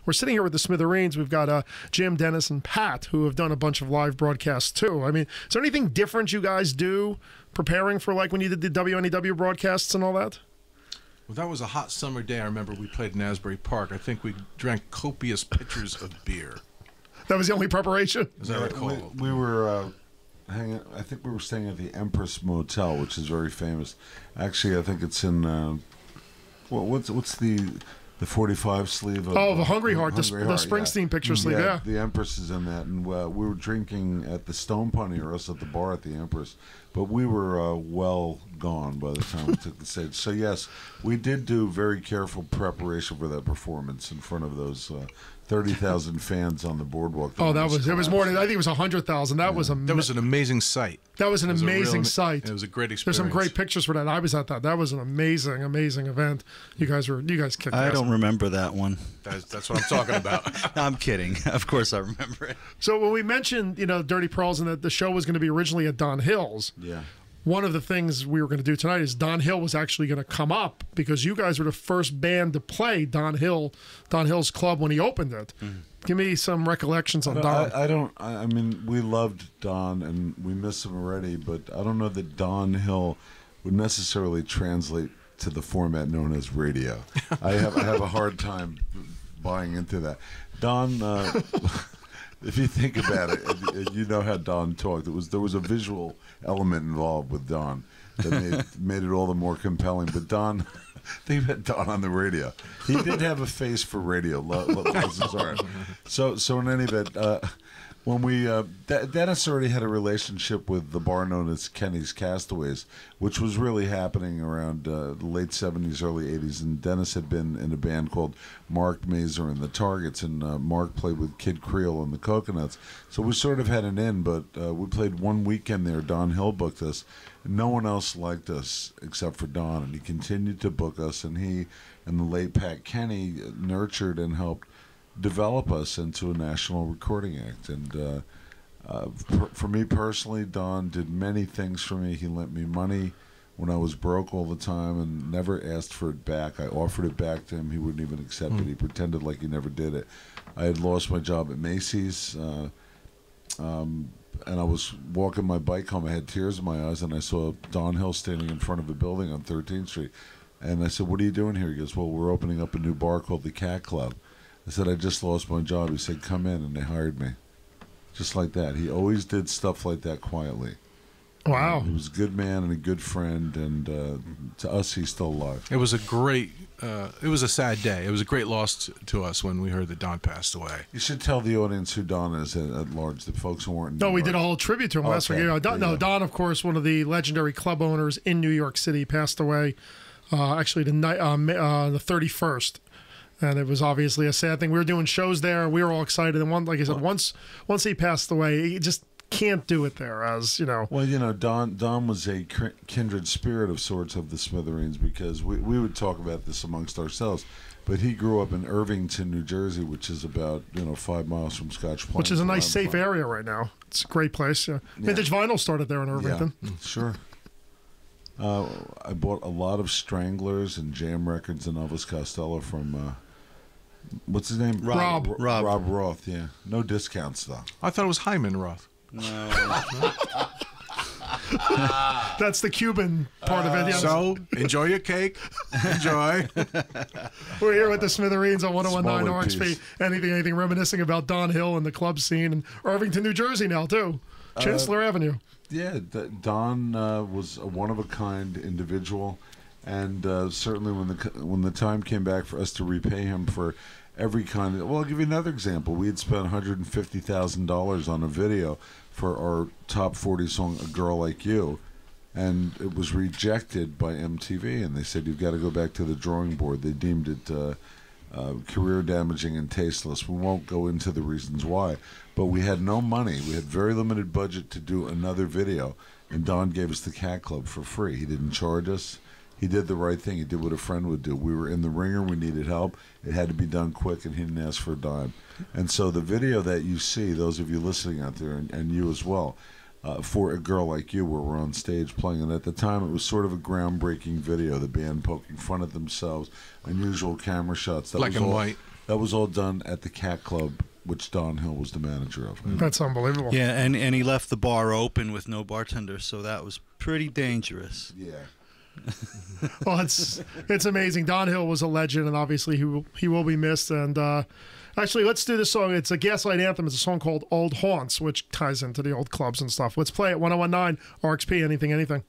we're sitting here with the Smithereens. We've got Jim, Dennis, and Pat, who have done a bunch of live broadcasts too. I mean, is there anything different you guys do preparing for like when you did the WNEW broadcasts and all that? Well, that was a hot summer day. I remember we played in Asbury Park. I think we drank copious pitchers of beer. That was the only prepreparation? As I recall. We were hanging. I think we were staying at the Empress Motel, which is very famous. Actually, I think it's in. What's the 45 sleeve of? Oh, the Hungry Heart, the Hungry Heart, Springsteen picture sleeve. Yeah, the Empress is in that, and we were drinking at the Stone Pony, or us at the bar at the Empress. But we were well gone by the time we took the stage. So yes, we did do very careful preparation for that performance in front of those 30,000 fans on the boardwalk. Oh, it was more than, I think it was 100,000. That was an amazing sight. That was an amazing sight. It was a great experience. There's some great pictures for that. I was at that. That was an amazing, amazing event. You guys kicked ass. I don't remember that one. That's what I'm talking about. No, I'm kidding. Of course I remember it. So when we mentioned, Dirty Pearls and that the show was going to be originally at Don Hill's. Yeah. One of the things we were going to do tonight is Don Hill was actually going to come up because you guys were the first band to play Don Hill's club when he opened it. Give me some recollections on Don. I mean, we loved Don and we miss him already, but I don't know that Don Hill would necessarily translate to the format known as radio. I have a hard time buying into that. Don, if you think about it, and you know how Don talked. There was a visual element involved with Don that made it all the more compelling. But Don, think about Don on the radio. He did have a face for radio. So in any event, when we Dennis already had a relationship with the bar known as Kenny's Castaways, which was really happening around the late 70s, early 80s, and Dennis had been in a band called Mark Mazer and the Targets, and Mark played with Kid Creole and the Coconuts, so we sort of had an in, but we played one weekend there. Don Hill booked us. No one else liked us except for Don, and he continued to book us, and he and the late Pat Kenny nurtured and helped develop us into a national recording act. And for me personally, Don did many things for me. He lent me money when I was broke all the time and never asked for it back. I offered it back to him. He wouldn't even accept it. He pretended like he never did it. I had lost my job at Macy's, and I was walking my bike home. I had tears in my eyes, and I saw Don Hill standing in front of a building on 13th Street. And I said, "What are you doing here?" He goes, "Well, we're opening up a new bar called the Cat Club." I said, "I just lost my job." He said, "Come in," and they hired me. Just like that. He always did stuff like that quietly. Wow. He was a good man and a good friend, and to us, he's still alive. It was it was a sad day. It was a great loss to us when we heard that Don passed away. You should tell the audience who Don is at large, the folks who weren't. No, we did a whole tribute to him last week. Don, of course, one of the legendary club owners in New York City, passed away actually the 31st. And it was obviously a sad thing. We were doing shows there. We were all excited. And like I said, once he passed away, he just can't do it there, as you know. Well, Don was a kindred spirit of sorts of the Smithereens, because we would talk about this amongst ourselves. But he grew up in Irvington, New Jersey, which is about 5 miles from Scotch Plains. Which is a nice, safe area right now. It's a great place. Yeah. Vintage Vinyl started there in Irvington. Yeah, sure. I bought a lot of Stranglers and Jam records and Elvis Costello from. What's his name? Rob Roth, yeah. No discounts, though. I thought it was Hyman Roth. No. That's the Cuban part of it. Yeah. So, enjoy your cake. Enjoy. We're here with the Smithereens on 101.9 Smaller RXP. piece. Anything reminiscing about Don Hill and the club scene in Irvington, New Jersey now, too. Chancellor Avenue. Yeah, Don was a one-of-a-kind individual. And certainly when the time came back for us to repay him for every kind of... Well, I'll give you another example. We had spent $150,000 on a video for our top 40 song, A Girl Like You, and it was rejected by MTV, and they said, "You've got to go back to the drawing board." They deemed it career-damaging and tasteless. We won't go into the reasons why, but we had no money. We had very limited budget to do another video, and Don gave us the Cat Club for free. He didn't charge us. He did the right thing. He did what a friend would do. We were in the ringer. We needed help. It had to be done quick, and he didn't ask for a dime. And so the video that you see, those of you listening out there, and you as well, for A Girl Like You, where we're on stage playing, and at the time it was sort of a groundbreaking video, the band poking fun at themselves, unusual camera shots. Black and white. That was all done at the Cat Club, which Don Hill was the manager of. That's unbelievable. Yeah, and he left the bar open with no bartender, so that was pretty dangerous. Yeah. Well, it's amazing. Don Hill was a legend, and obviously he will be missed. And actually, let's do this song. It's a Gaslight anthem. It's a song called Old Haunts, which ties into the old clubs and stuff. Let's play it. 1019 RXP, anything.